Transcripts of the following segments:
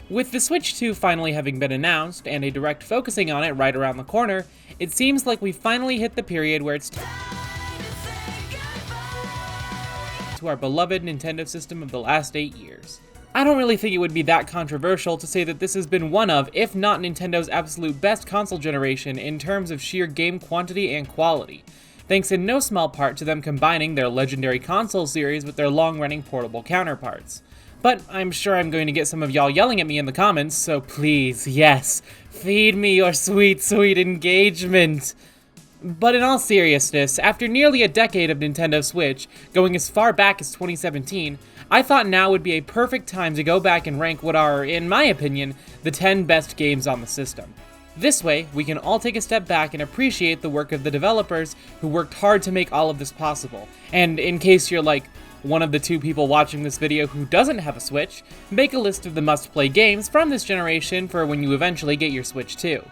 With the Switch 2 finally having been announced, and a Direct focusing on it right around the corner, it seems like we finally hit the period where it's time to our beloved Nintendo system of the last 8 years. I don't really think it would be that controversial to say that this has been one of, if not Nintendo's absolute best console generation in terms of sheer game quantity and quality, thanks in no small part to them combining their legendary console series with their long-running portable counterparts. But I'm sure I'm going to get some of y'all yelling at me in the comments, so please, yes, feed me your sweet, sweet engagement. But in all seriousness, after nearly a decade of Nintendo Switch, going as far back as 2017, I thought now would be a perfect time to go back and rank what are, in my opinion, the 10 best games on the system. This way, we can all take a step back and appreciate the work of the developers who worked hard to make all of this possible. And in case you're like one of the 2 people watching this video who doesn't have a Switch, make a list of the must-play games from this generation for when you eventually get your Switch 2.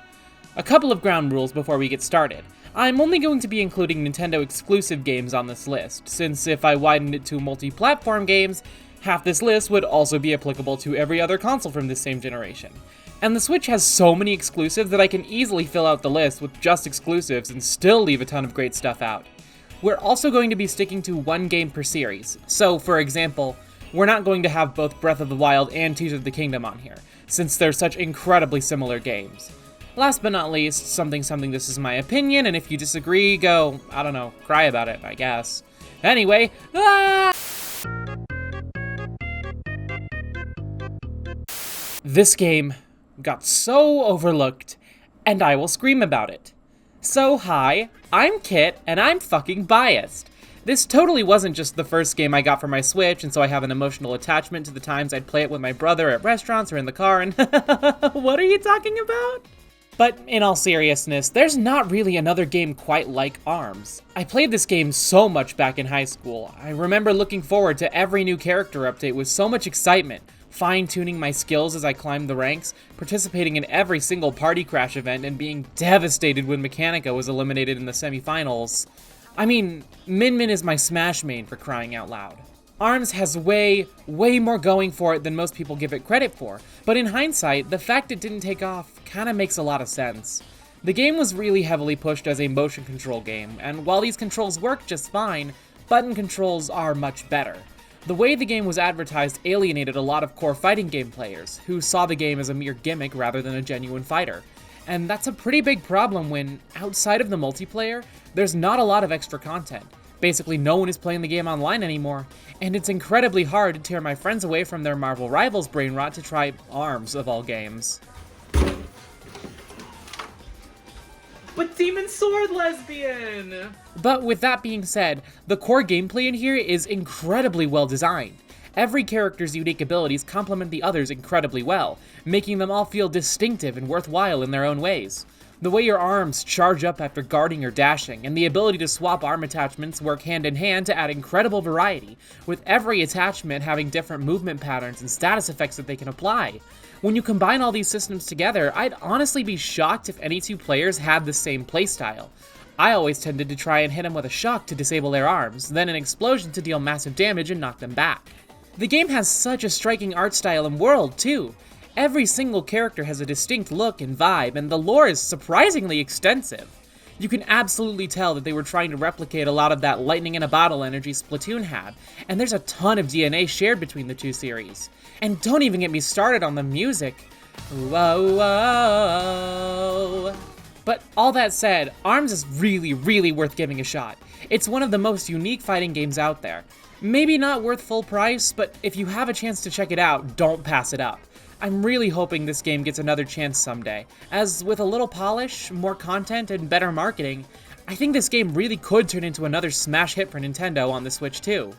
A couple of ground rules before we get started. I'm only going to be including Nintendo exclusive games on this list, since if I widened it to multi-platform games, half this list would also be applicable to every other console from this same generation. And the Switch has so many exclusives that I can easily fill out the list with just exclusives and still leave a ton of great stuff out. We're also going to be sticking to one game per series, so for example, we're not going to have both Breath of the Wild and Tears of the Kingdom on here, since they're such incredibly similar games. Last but not least, something this is my opinion, and if you disagree, go, I don't know, cry about it, I guess. Anyway, This game got so overlooked, and I will scream about it. So hi, I'm Kit, and I'm fucking biased. This totally wasn't just the first game I got for my Switch, and so I have an emotional attachment to the times I'd play it with my brother at restaurants or in the car, and what are you talking about? But in all seriousness, there's not really another game quite like ARMS. I played this game so much back in high school. I remember looking forward to every new character update with so much excitement, fine-tuning my skills as I climbed the ranks, participating in every single Party Crash event, and being devastated when Mechanica was eliminated in the semifinals. I mean, Min Min is my Smash main for crying out loud. ARMS has way more going for it than most people give it credit for, but in hindsight, the fact it didn't take off kinda makes a lot of sense. The game was really heavily pushed as a motion control game, and while these controls work just fine, button controls are much better. The way the game was advertised alienated a lot of core fighting game players, who saw the game as a mere gimmick rather than a genuine fighter. And that's a pretty big problem when, outside of the multiplayer, there's not a lot of extra content. Basically, no one is playing the game online anymore, and it's incredibly hard to tear my friends away from their Marvel Rivals brain rot to try ARMS of all games. But Demon Sword lesbian! But with that being said, the core gameplay in here is incredibly well designed. Every character's unique abilities complement the others incredibly well, making them all feel distinctive and worthwhile in their own ways. The way your arms charge up after guarding or dashing, and the ability to swap arm attachments work hand in hand to add incredible variety, with every attachment having different movement patterns and status effects that they can apply. When you combine all these systems together, I'd honestly be shocked if any 2 players had the same playstyle. I always tended to try and hit them with a shock to disable their arms, then an explosion to deal massive damage and knock them back. The game has such a striking art style and world, too. Every single character has a distinct look and vibe, and the lore is surprisingly extensive. You can absolutely tell that they were trying to replicate a lot of that lightning in a bottle energy Splatoon had, and there's a ton of DNA shared between the 2 series. And don't even get me started on the music. Whoa, whoa. But all that said, ARMS is really worth giving a shot. It's one of the most unique fighting games out there. Maybe not worth full price, but if you have a chance to check it out, don't pass it up. I'm really hoping this game gets another chance someday, as with a little polish, more content, and better marketing, I think this game really could turn into another smash hit for Nintendo on the Switch too.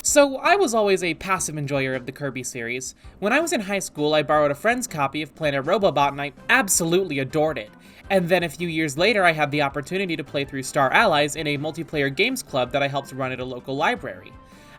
So I was always a passive enjoyer of the Kirby series. When I was in high school, I borrowed a friend's copy of Planet Robobot and I absolutely adored it. And then a few years later, I had the opportunity to play through Star Allies in a multiplayer games club that I helped run at a local library.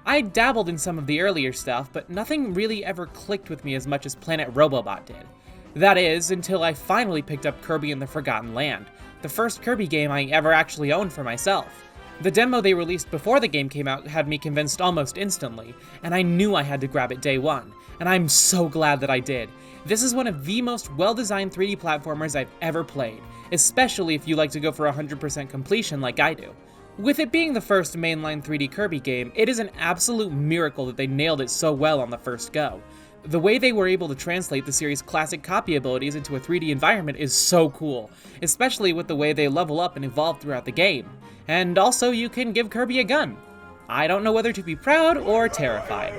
I dabbled in some of the earlier stuff, but nothing really ever clicked with me as much as Planet Robobot did. That is, until I finally picked up Kirby and the Forgotten Land, the first Kirby game I ever actually owned for myself. The demo they released before the game came out had me convinced almost instantly, and I knew I had to grab it day one, and I'm so glad that I did. This is one of the most well-designed 3D platformers I've ever played, especially if you like to go for 100% completion like I do. With it being the first mainline 3D Kirby game, it is an absolute miracle that they nailed it so well on the first go. The way they were able to translate the series' classic copy abilities into a 3D environment is so cool, especially with the way they level up and evolve throughout the game. And also, you can give Kirby a gun. I don't know whether to be proud or terrified.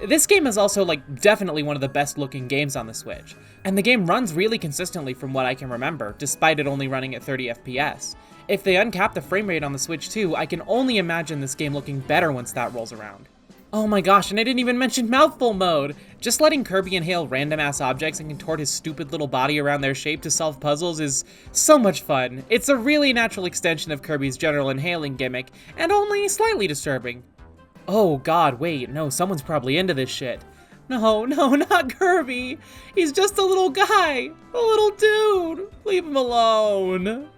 This game is also, definitely one of the best looking games on the Switch, and the game runs really consistently from what I can remember, despite it only running at 30 FPS. If they uncap the frame rate on the Switch too, I can only imagine this game looking better once that rolls around. Oh my gosh, and I didn't even mention mouthful mode! Just letting Kirby inhale random-ass objects and contort his stupid little body around their shape to solve puzzles is so much fun. It's a really natural extension of Kirby's general inhaling gimmick, and only slightly disturbing. Oh god, wait, no, someone's probably into this shit. No, not Kirby! He's just a little guy! A little dude! Leave him alone!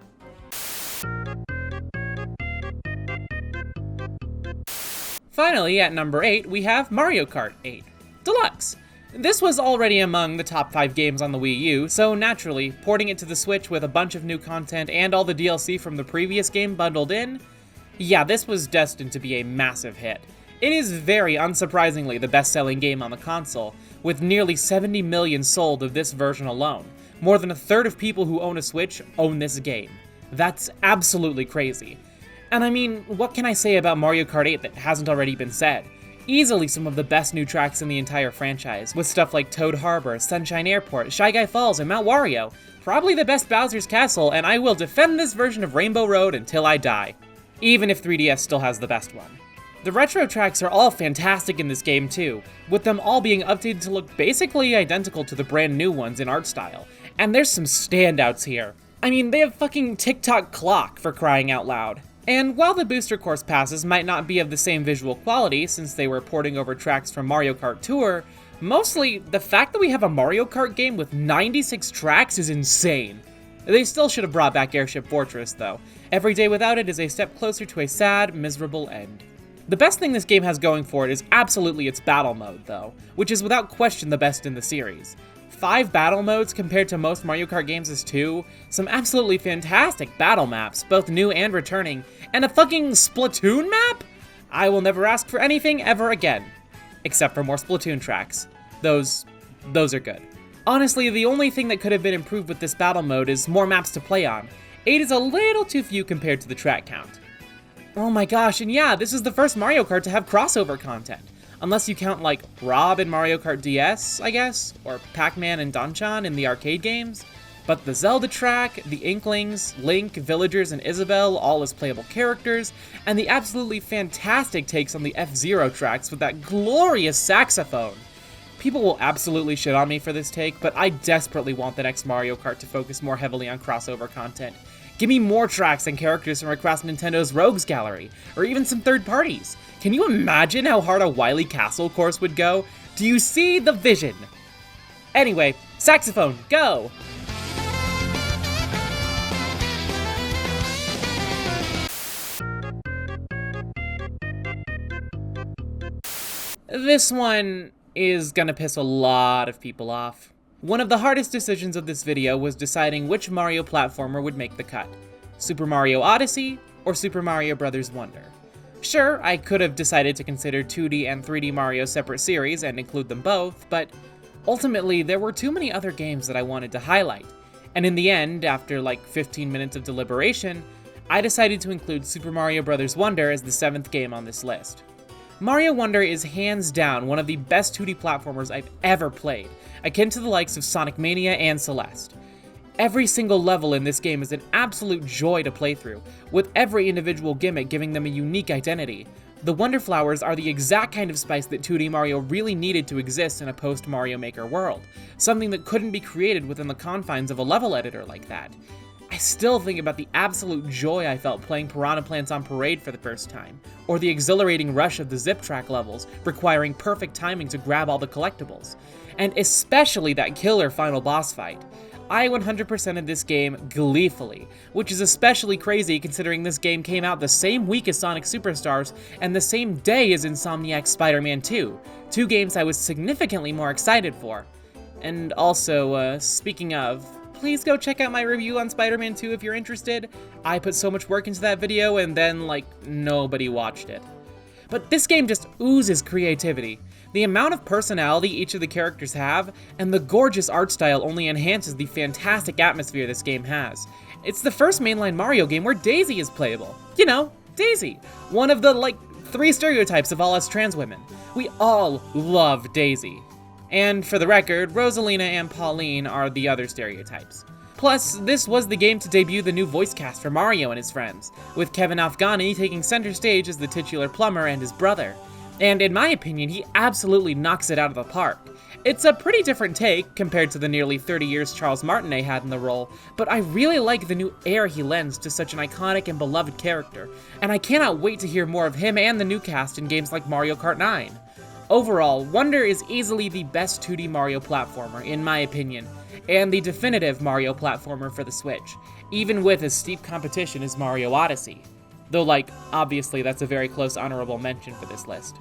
Finally, at number 8, we have Mario Kart 8 Deluxe. This was already among the top 5 games on the Wii U, so naturally, porting it to the Switch with a bunch of new content and all the DLC from the previous game bundled in, yeah, this was destined to be a massive hit. It is very unsurprisingly the best-selling game on the console, with nearly 70 million sold of this version alone. More than a third of people who own a Switch own this game. That's absolutely crazy. And I mean, what can I say about Mario Kart 8 that hasn't already been said? Easily some of the best new tracks in the entire franchise, with stuff like Toad Harbor, Sunshine Airport, Shy Guy Falls, and Mount Wario. Probably the best Bowser's Castle, and I will defend this version of Rainbow Road until I die. Even if 3DS still has the best one. The retro tracks are all fantastic in this game too, with them all being updated to look basically identical to the brand new ones in art style. And there's some standouts here. I mean, they have fucking TikTok Clock for crying out loud. And while the booster course passes might not be of the same visual quality since they were porting over tracks from Mario Kart Tour, mostly the fact that we have a Mario Kart game with 96 tracks is insane. They still should have brought back Airship Fortress though. Every day without it is a step closer to a sad, miserable end. The best thing this game has going for it is absolutely its battle mode though, which is without question the best in the series. 5 battle modes compared to most Mario Kart games is 2, some absolutely fantastic battle maps, both new and returning, and a fucking Splatoon map? I will never ask for anything ever again. Except for more Splatoon tracks. Those are good. Honestly, the only thing that could have been improved with this battle mode is more maps to play on. 8 is a little too few compared to the track count. Oh my gosh, and yeah, this is the first Mario Kart to have crossover content. Unless you count, Rob in Mario Kart DS, I guess, or Pac-Man and Don-chan in the arcade games. But the Zelda track, the Inklings, Link, Villagers, and Isabelle all as playable characters, and the absolutely fantastic takes on the F-Zero tracks with that glorious saxophone. People will absolutely shit on me for this take, but I desperately want the next Mario Kart to focus more heavily on crossover content. Give me more tracks and characters from across Nintendo's Rogues Gallery, or even some third parties. Can you imagine how hard a Wily Castle course would go? Do you see the vision? Anyway, saxophone, go! This one is gonna piss a lot of people off. One of the hardest decisions of this video was deciding which Mario platformer would make the cut. Super Mario Odyssey or Super Mario Bros. Wonder. Sure, I could have decided to consider 2D and 3D Mario separate series and include them both, but ultimately there were too many other games that I wanted to highlight. And in the end, after 15 minutes of deliberation, I decided to include Super Mario Bros. Wonder as the 7th game on this list. Mario Wonder is hands down one of the best 2D platformers I've ever played, akin to the likes of Sonic Mania and Celeste. Every single level in this game is an absolute joy to play through, with every individual gimmick giving them a unique identity. The Wonder Flowers are the exact kind of spice that 2D Mario really needed to exist in a post-Mario Maker world, something that couldn't be created within the confines of a level editor like that. I still think about the absolute joy I felt playing Piranha Plants on Parade for the first time, or the exhilarating rush of the Zip Track levels, requiring perfect timing to grab all the collectibles, and especially that killer final boss fight. I 100%ed this game gleefully, which is especially crazy considering this game came out the same week as Sonic Superstars and the same day as Insomniac's Spider-Man 2, two games I was significantly more excited for. And also, speaking of, please go check out my review on Spider-Man 2 if you're interested. I put so much work into that video and then, like, nobody watched it. But this game just oozes creativity. The amount of personality each of the characters have, and the gorgeous art style only enhances the fantastic atmosphere this game has. It's the first mainline Mario game where Daisy is playable. You know, Daisy. One of the, like, 3 stereotypes of all us trans women. We all love Daisy. And for the record, Rosalina and Pauline are the other stereotypes. Plus, this was the game to debut the new voice cast for Mario and his friends, with Kevin Afghani taking center stage as the titular plumber and his brother. And in my opinion, he absolutely knocks it out of the park. It's a pretty different take compared to the nearly 30 years Charles Martinet had in the role, but I really like the new air he lends to such an iconic and beloved character, and I cannot wait to hear more of him and the new cast in games like Mario Kart 9. Overall, Wonder is easily the best 2D Mario platformer, in my opinion, and the definitive Mario platformer for the Switch, even with as steep competition as Mario Odyssey. Though, like, obviously that's a very close honorable mention for this list.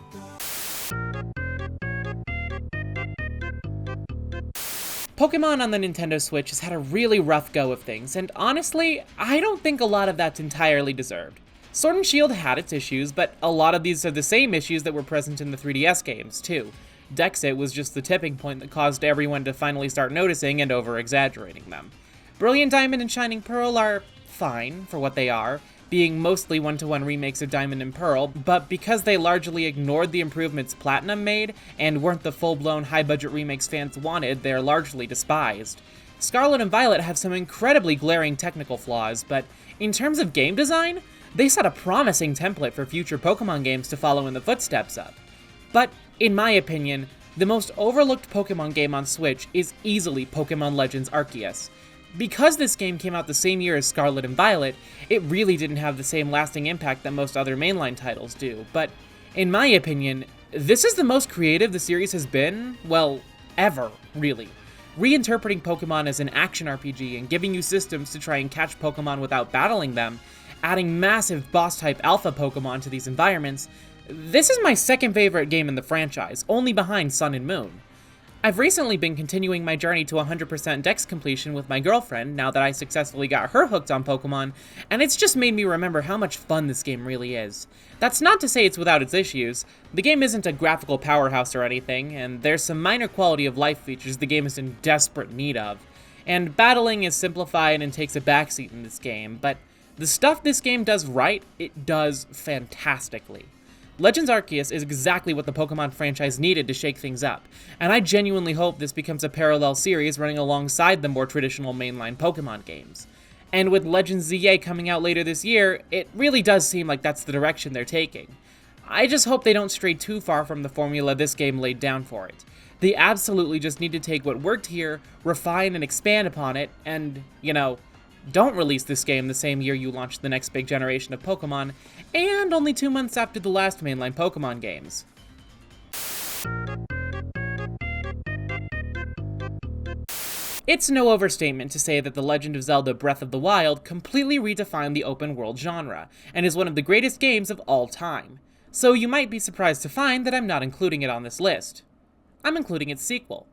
Pokemon on the Nintendo Switch has had a really rough go of things, and honestly, I don't think a lot of that's entirely deserved. Sword and Shield had its issues, but a lot of these are the same issues that were present in the 3DS games, too. Dexit was just the tipping point that caused everyone to finally start noticing and over-exaggerating them. Brilliant Diamond and Shining Pearl are fine for what they are, being mostly one-to-one remakes of Diamond and Pearl, but because they largely ignored the improvements Platinum made and weren't the full-blown high-budget remakes fans wanted, they're largely despised. Scarlet and Violet have some incredibly glaring technical flaws, but in terms of game design, they set a promising template for future Pokemon games to follow in the footsteps of. But, in my opinion, the most overlooked Pokemon game on Switch is easily Pokemon Legends Arceus. Because this game came out the same year as Scarlet and Violet, it really didn't have the same lasting impact that most other mainline titles do, but in my opinion, this is the most creative the series has been, well, ever, really. Reinterpreting Pokemon as an action RPG and giving you systems to try and catch Pokemon without battling them, adding massive boss-type alpha Pokemon to these environments, this is my second favorite game in the franchise, only behind Sun and Moon. I've recently been continuing my journey to 100% Dex completion with my girlfriend now that I successfully got her hooked on Pokemon, and it's just made me remember how much fun this game really is. That's not to say it's without its issues. The game isn't a graphical powerhouse or anything, and there's some minor quality of life features the game is in desperate need of. And battling is simplified and takes a backseat in this game, but the stuff this game does right, it does fantastically. Legends Arceus is exactly what the Pokemon franchise needed to shake things up, and I genuinely hope this becomes a parallel series running alongside the more traditional mainline Pokemon games. And with Legends ZA coming out later this year, it really does seem like that's the direction they're taking. I just hope they don't stray too far from the formula this game laid down for it. They absolutely just need to take what worked here, refine and expand upon it, and, you know, don't release this game the same year you launch the next big generation of Pokemon, and only 2 months after the last mainline Pokemon games. It's no overstatement to say that The Legend of Zelda Breath of the Wild completely redefined the open world genre, and is one of the greatest games of all time. So you might be surprised to find that I'm not including it on this list. I'm including its sequel.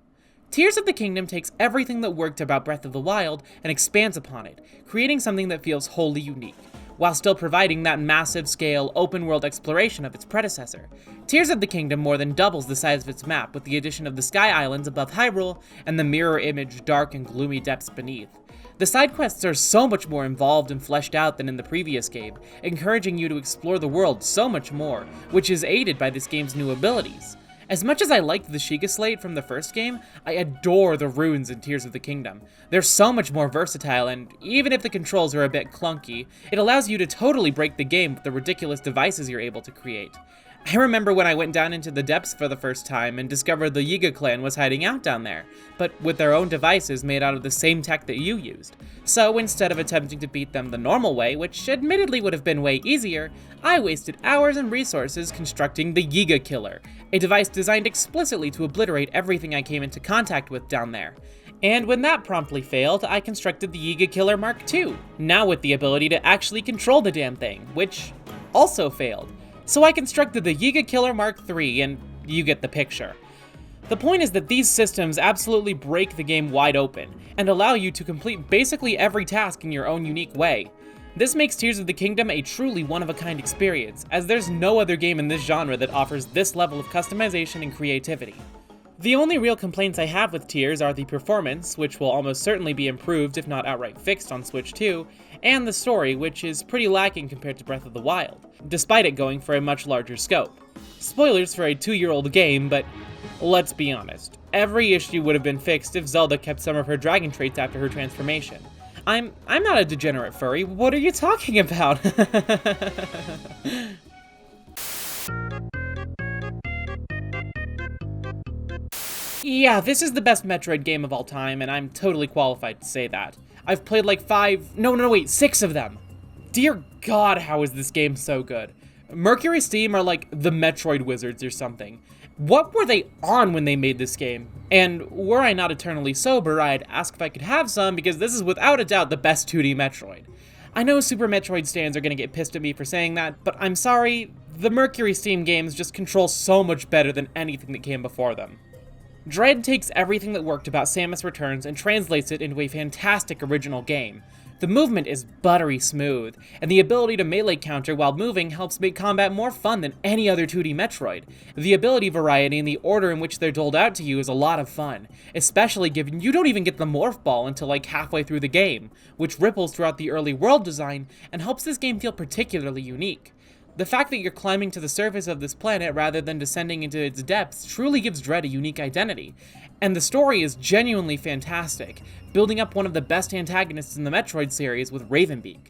Tears of the Kingdom takes everything that worked about Breath of the Wild and expands upon it, creating something that feels wholly unique, while still providing that massive-scale, open-world exploration of its predecessor. Tears of the Kingdom more than doubles the size of its map with the addition of the Sky Islands above Hyrule and the mirror image dark and gloomy depths beneath. The side quests are so much more involved and fleshed out than in the previous game, encouraging you to explore the world so much more, which is aided by this game's new abilities. As much as I liked the Sheikah Slate from the first game, I adore the runes in Tears of the Kingdom. They're so much more versatile, and even if the controls are a bit clunky, it allows you to totally break the game with the ridiculous devices you're able to create. I remember when I went down into the depths for the first time and discovered the Yiga clan was hiding out down there, but with their own devices made out of the same tech that you used. So instead of attempting to beat them the normal way, which admittedly would have been way easier, I wasted hours and resources constructing the Yiga Killer, a device designed explicitly to obliterate everything I came into contact with down there. And when that promptly failed, I constructed the Yiga Killer Mark II, now with the ability to actually control the damn thing, which also failed. So I constructed the Yiga Killer Mark III, and you get the picture. The point is that these systems absolutely break the game wide open, and allow you to complete basically every task in your own unique way. This makes Tears of the Kingdom a truly one-of-a-kind experience, as there's no other game in this genre that offers this level of customization and creativity. The only real complaints I have with Tears are the performance, which will almost certainly be improved if not outright fixed on Switch 2, and the story, which is pretty lacking compared to Breath of the Wild, despite it going for a much larger scope. Spoilers for a 2-year-old game, but let's be honest, every issue would have been fixed if Zelda kept some of her dragon traits after her transformation. I'm not a degenerate furry, what are you talking about? Yeah, this is the best Metroid game of all time, and I'm totally qualified to say that. I've played like 6 of them. Dear God, how is this game so good? Mercury Steam are like the Metroid wizards or something. What were they on when they made this game? And were I not eternally sober, I'd ask if I could have some, because this is without a doubt the best 2D Metroid. I know Super Metroid stands are gonna get pissed at me for saying that, but I'm sorry, the Mercury Steam games just control so much better than anything that came before them. Dread takes everything that worked about Samus Returns and translates it into a fantastic original game. The movement is buttery smooth, and the ability to melee counter while moving helps make combat more fun than any other 2D Metroid. The ability variety and the order in which they're doled out to you is a lot of fun, especially given you don't even get the Morph Ball until like halfway through the game, which ripples throughout the early world design and helps this game feel particularly unique. The fact that you're climbing to the surface of this planet rather than descending into its depths truly gives Dread a unique identity. And the story is genuinely fantastic, building up one of the best antagonists in the Metroid series with Ravenbeak.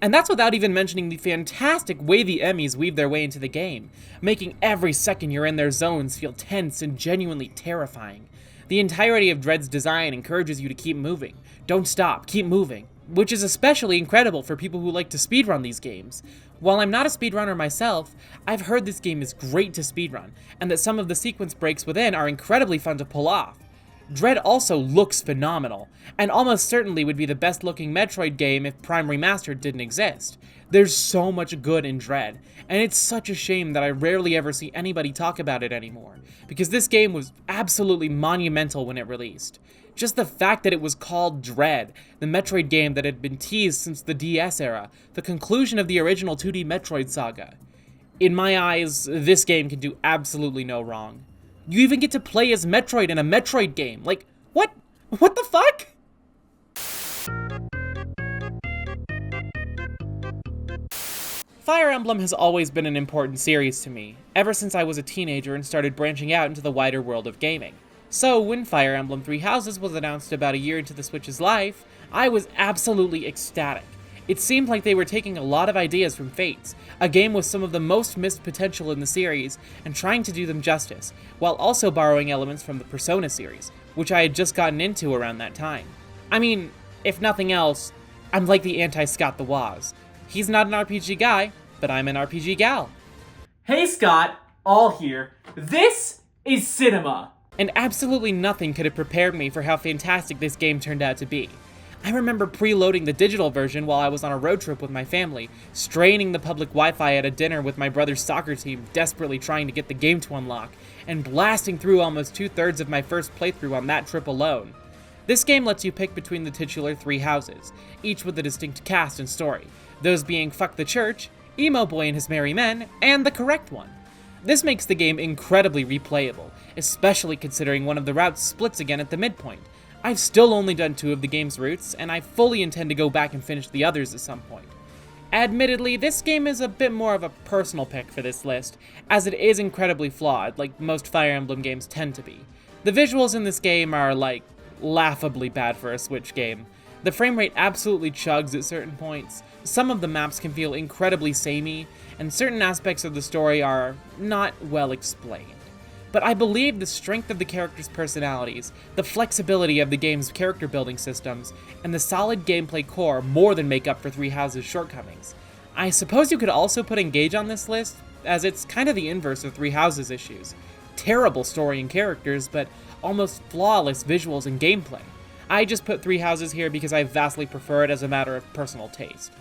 And that's without even mentioning the fantastic way the Emmys weave their way into the game, making every second you're in their zones feel tense and genuinely terrifying. The entirety of Dread's design encourages you to keep moving. Don't stop, keep moving. Which is especially incredible for people who like to speedrun these games. While I'm not a speedrunner myself, I've heard this game is great to speedrun, and that some of the sequence breaks within are incredibly fun to pull off. Dread also looks phenomenal, and almost certainly would be the best looking Metroid game if Prime Remastered didn't exist. There's so much good in Dread, and it's such a shame that I rarely ever see anybody talk about it anymore, because this game was absolutely monumental when it released. Just the fact that it was called Dread, the Metroid game that had been teased since the DS era, the conclusion of the original 2D Metroid saga. In my eyes, this game can do absolutely no wrong. You even get to play as Metroid in a Metroid game. Like, what? What the fuck? Fire Emblem has always been an important series to me, ever since I was a teenager and started branching out into the wider world of gaming. So when Fire Emblem Three Houses was announced about a year into the Switch's life, I was absolutely ecstatic. It seemed like they were taking a lot of ideas from Fates, a game with some of the most missed potential in the series, and trying to do them justice, while also borrowing elements from the Persona series, which I had just gotten into around that time. I mean, if nothing else, I'm like the anti-Scott the Woz. He's not an RPG guy, but I'm an RPG gal. Hey Scott, all here. This is cinema. And absolutely nothing could have prepared me for how fantastic this game turned out to be. I remember preloading the digital version while I was on a road trip with my family, straining the public Wi-Fi at a dinner with my brother's soccer team, desperately trying to get the game to unlock, and blasting through almost 2/3 of my first playthrough on that trip alone. This game lets you pick between the titular 3 houses, each with a distinct cast and story, those being Fuck the Church, Emo Boy and His Merry Men, and the correct one. This makes the game incredibly replayable, especially considering one of the routes splits again at the midpoint. I've still only done 2 of the game's routes, and I fully intend to go back and finish the others at some point. Admittedly, this game is a bit more of a personal pick for this list, as it is incredibly flawed, like most Fire Emblem games tend to be. The visuals in this game are, like, laughably bad for a Switch game. The frame rate absolutely chugs at certain points, some of the maps can feel incredibly samey, and certain aspects of the story are not well explained. But I believe the strength of the characters' personalities, the flexibility of the game's character building systems, and the solid gameplay core more than make up for Three Houses' shortcomings. I suppose you could also put Engage on this list, as it's kind of the inverse of Three Houses' issues. Terrible story and characters, but almost flawless visuals and gameplay. I just put 3 houses here because I vastly prefer it as a matter of personal taste.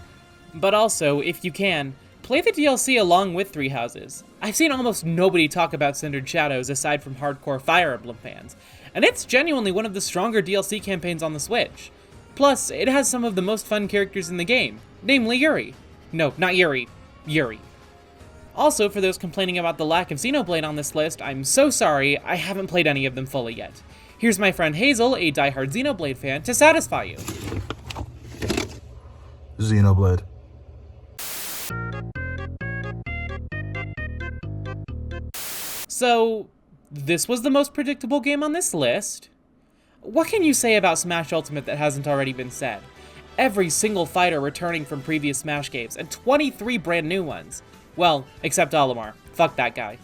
But also, if you can, play the DLC along with 3 houses. I've seen almost nobody talk about Cindered Shadows aside from hardcore Fire Emblem fans, and it's genuinely one of the stronger DLC campaigns on the Switch. Plus, it has some of the most fun characters in the game, namely Yuri. No, not Yuri. Yuri. Also, for those complaining about the lack of Xenoblade on this list, I'm so sorry, I haven't played any of them fully yet. Here's my friend Hazel, a diehard Xenoblade fan, to satisfy you. Xenoblade. So, this was the most predictable game on this list? What can you say about Smash Ultimate that hasn't already been said? Every single fighter returning from previous Smash games, and 23 brand new ones. Well, except Olimar. Fuck that guy.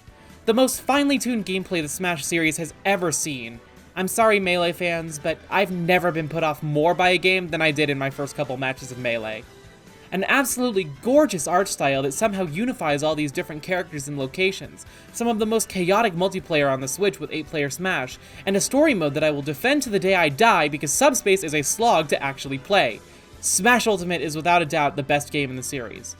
The most finely tuned gameplay the Smash series has ever seen. I'm sorry, Melee fans, but I've never been put off more by a game than I did in my first couple matches of Melee. An absolutely gorgeous art style that somehow unifies all these different characters and locations, some of the most chaotic multiplayer on the Switch with 8-player Smash, and a story mode that I will defend to the day I die because Subspace is a slog to actually play. Smash Ultimate is without a doubt the best game in the series.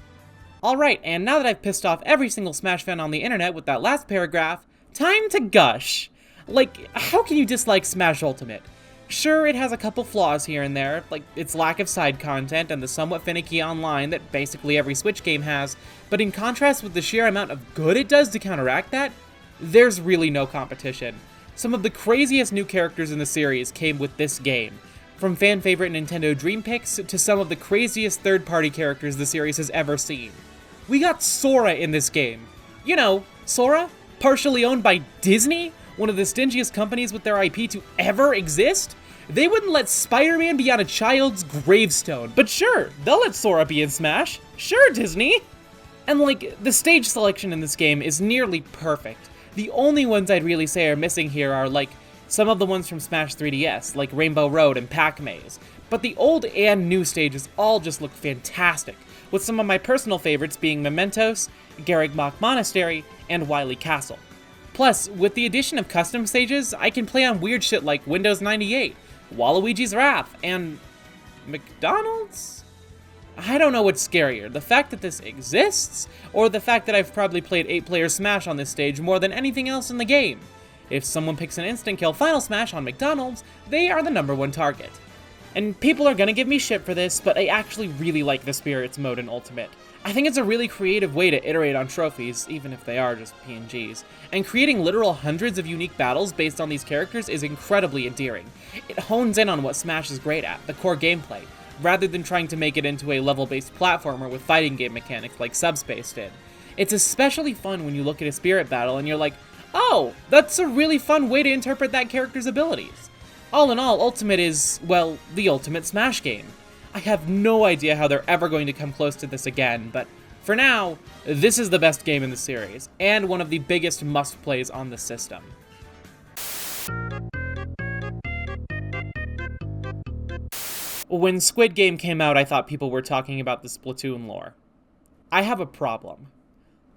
Alright, and now that I've pissed off every single Smash fan on the internet with that last paragraph, time to gush! Like, how can you dislike Smash Ultimate? Sure, it has a couple flaws here and there, like its lack of side content and the somewhat finicky online that basically every Switch game has, but in contrast with the sheer amount of good it does to counteract that, there's really no competition. Some of the craziest new characters in the series came with this game, from fan-favorite Nintendo Dream Picks to some of the craziest third-party characters the series has ever seen. We got Sora in this game. You know, Sora, partially owned by Disney, one of the stingiest companies with their IP to ever exist. They wouldn't let Spider-Man be on a child's gravestone, but sure, they'll let Sora be in Smash. Sure, Disney! And like, the stage selection in this game is nearly perfect. The only ones I'd really say are missing here are like, some of the ones from Smash 3DS, like Rainbow Road and Pac-Maze. But the old and new stages all just look fantastic, with some of my personal favorites being Mementos, Garreg Mach Monastery, and Wily Castle. Plus, with the addition of custom stages, I can play on weird shit like Windows 98, Waluigi's Wrath, and McDonald's? I don't know what's scarier, the fact that this exists, or the fact that I've probably played 8-player Smash on this stage more than anything else in the game. If someone picks an instant kill Final Smash on McDonald's, they are the #1 target. And people are gonna give me shit for this, but I actually really like the Spirits mode in Ultimate. I think it's a really creative way to iterate on trophies, even if they are just PNGs, and creating literal hundreds of unique battles based on these characters is incredibly endearing. It hones in on what Smash is great at, the core gameplay, rather than trying to make it into a level-based platformer with fighting game mechanics like Subspace did. It's especially fun when you look at a Spirit battle and you're like, oh, that's a really fun way to interpret that character's abilities. All in all, Ultimate is, well, the ultimate Smash game. I have no idea how they're ever going to come close to this again, but for now, this is the best game in the series, and one of the biggest must-plays on the system. When Squid Game came out, I thought people were talking about the Splatoon lore. I have a problem.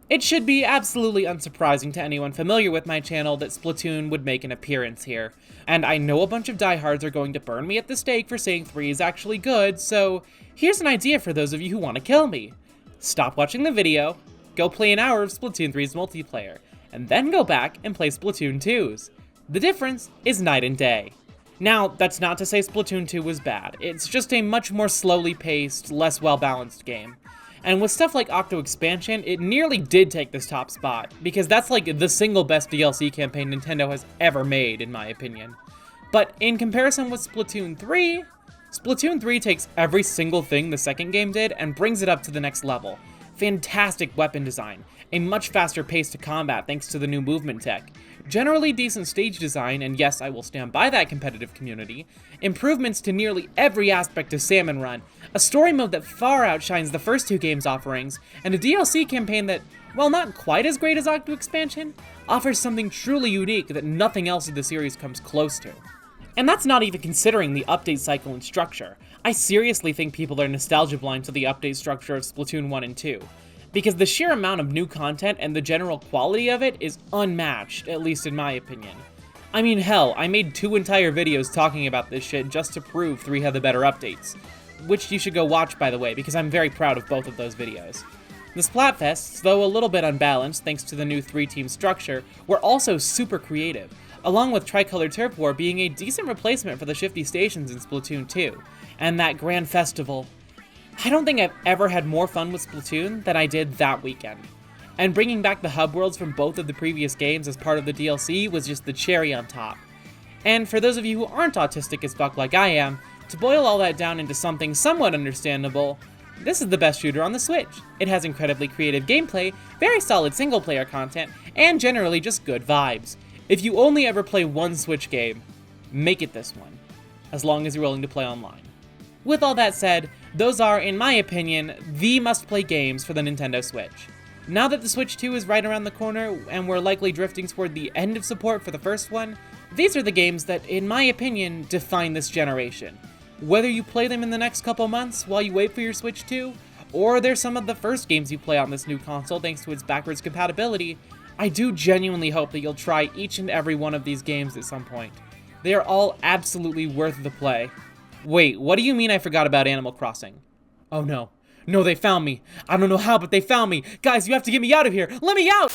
It should be absolutely unsurprising to anyone familiar with my channel that Splatoon would make an appearance here, and I know a bunch of diehards are going to burn me at the stake for saying 3 is actually good, so here's an idea for those of you who want to kill me. Stop watching the video, go play an hour of Splatoon 3's multiplayer, and then go back and play Splatoon 2's. The difference is night and day. Now, that's not to say Splatoon 2 was bad, it's just a much more slowly paced, less well-balanced game. And with stuff like Octo Expansion, it nearly did take this top spot, because that's like the single best DLC campaign Nintendo has ever made, in my opinion. But in comparison with Splatoon 3, Splatoon 3 takes every single thing the second game did and brings it up to the next level. Fantastic weapon design, a much faster pace to combat thanks to the new movement tech, generally decent stage design, and yes, I will stand by that competitive community, improvements to nearly every aspect of Salmon Run, a story mode that far outshines the first 2 games' offerings, and a DLC campaign that, while not quite as great as Octo Expansion, offers something truly unique that nothing else in the series comes close to. And that's not even considering the update cycle and structure. I seriously think people are nostalgia blind to the update structure of Splatoon 1 and 2. Because the sheer amount of new content and the general quality of it is unmatched, at least in my opinion. I mean, hell, I made 2 entire videos talking about this shit just to prove 3 had the better updates. Which you should go watch, by the way, because I'm very proud of both of those videos. The Splatfests, though a little bit unbalanced thanks to the new 3-team structure, were also super creative, along with Tricolor Turf War being a decent replacement for the shifty stations in Splatoon 2, and that grand festival. I don't think I've ever had more fun with Splatoon than I did that weekend. And bringing back the hub worlds from both of the previous games as part of the DLC was just the cherry on top. And for those of you who aren't autistic as fuck like I am, to boil all that down into something somewhat understandable, this is the best shooter on the Switch. It has incredibly creative gameplay, very solid single-player content, and generally just good vibes. If you only ever play one Switch game, make it this one, as long as you're willing to play online. With all that said, those are, in my opinion, the must-play games for the Nintendo Switch. Now that the Switch 2 is right around the corner, and we're likely drifting toward the end of support for the first one, these are the games that, in my opinion, define this generation. Whether you play them in the next couple months while you wait for your Switch 2, or they're some of the first games you play on this new console thanks to its backwards compatibility, I do genuinely hope that you'll try each and every one of these games at some point. They are all absolutely worth the play. Wait, what do you mean I forgot about Animal Crossing? Oh no. No, they found me. I don't know how, but they found me. Guys, you have to get me out of here. Let me out!